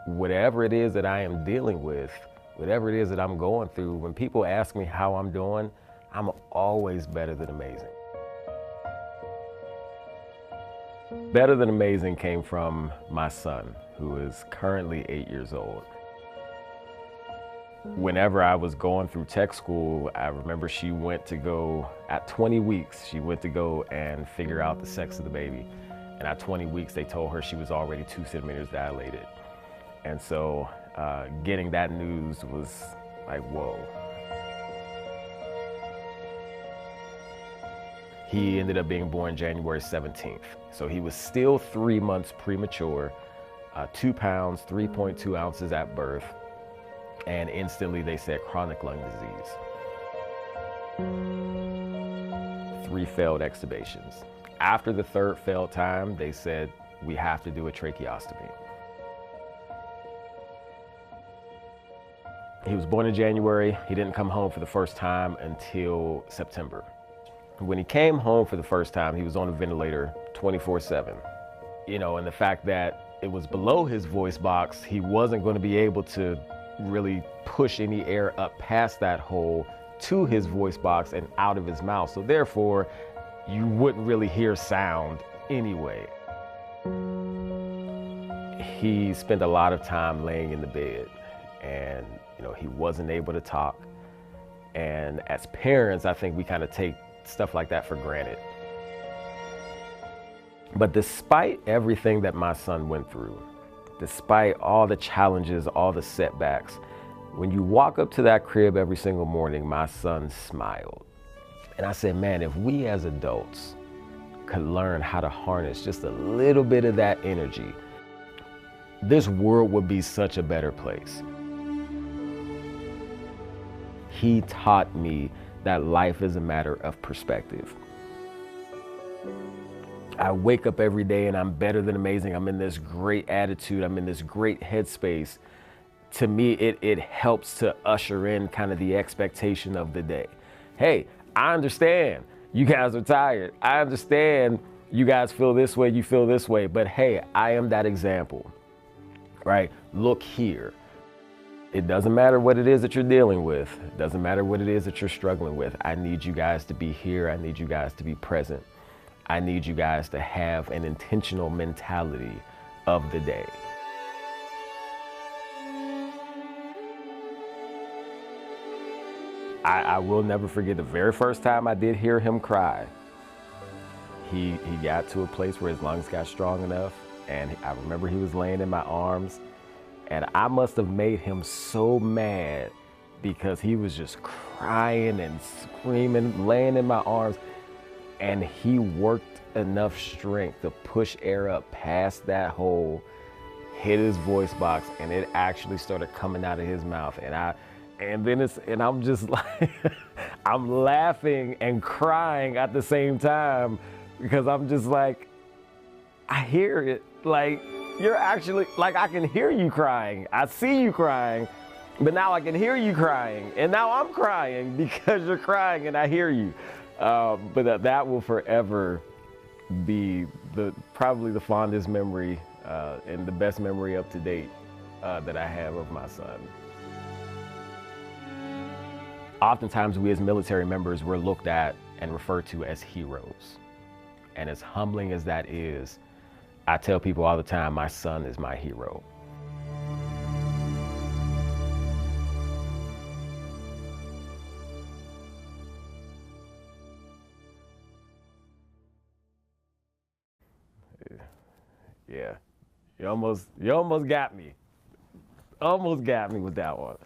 whatever it is that I am dealing with, whatever it is that I'm going through, when people ask me how I'm doing, I'm always better than amazing. Better than amazing came from my son, who is currently 8 years old. Whenever I was going through tech school, I remember she went to go, at 20 weeks, she went to go and figure out the sex of the baby. And at 20 weeks, they told her she was already 2 centimeters dilated. And so getting that news was like, whoa. He ended up being born January 17th. So he was still 3 months premature, 2 pounds, 3.2 ounces at birth. And instantly they said chronic lung disease. 3 failed extubations. After the 3rd failed time, they said, we have to do a tracheostomy. He was born in January. He didn't come home for the first time until September. When he came home for the first time, he was on a ventilator 24/7. You know, and the fact that it was below his voice box, he wasn't going to be able to really push any air up past that hole to his voice box and out of his mouth. So therefore, you wouldn't really hear sound anyway. He spent a lot of time laying in the bed, and you know, he wasn't able to talk. And as parents, I think we kind of take stuff like that for granted. But despite everything that my son went through, despite all the challenges, all the setbacks, when you walk up to that crib every single morning, my son smiled. And I said, man, if we as adults could learn how to harness just a little bit of that energy, this world would be such a better place. He taught me that life is a matter of perspective. I wake up every day and I'm better than amazing. I'm in this great attitude. I'm in this great headspace. To me, it helps to usher in kind of the expectation of the day. Hey, I understand you guys are tired. I understand you guys feel this way, you feel this way, but hey, I am that example, right? Look here. It doesn't matter what it is that you're dealing with. It doesn't matter what it is that you're struggling with. I need you guys to be here. I need you guys to be present. I need you guys to have an intentional mentality of the day. I will never forget the very first time I did hear him cry. He got to a place where his lungs got strong enough, and I remember he was laying in my arms, and I must have made him so mad because he was just crying and screaming, laying in my arms, and he worked enough strength to push air up past that hole, hit his voice box, and it actually started coming out of his mouth. And I'm just like, I'm laughing and crying at the same time because I'm just like, I hear it. Like, you're actually, like, I can hear you crying. I see you crying, but now I can hear you crying. And now I'm crying because you're crying and I hear you. But that will forever be probably the fondest memory and the best memory up to date that I have of my son. Oftentimes we as military members, we're looked at and referred to as heroes. And as humbling as that is, I tell people all the time, my son is my hero. Yeah, you almost got me. Almost got me with that one.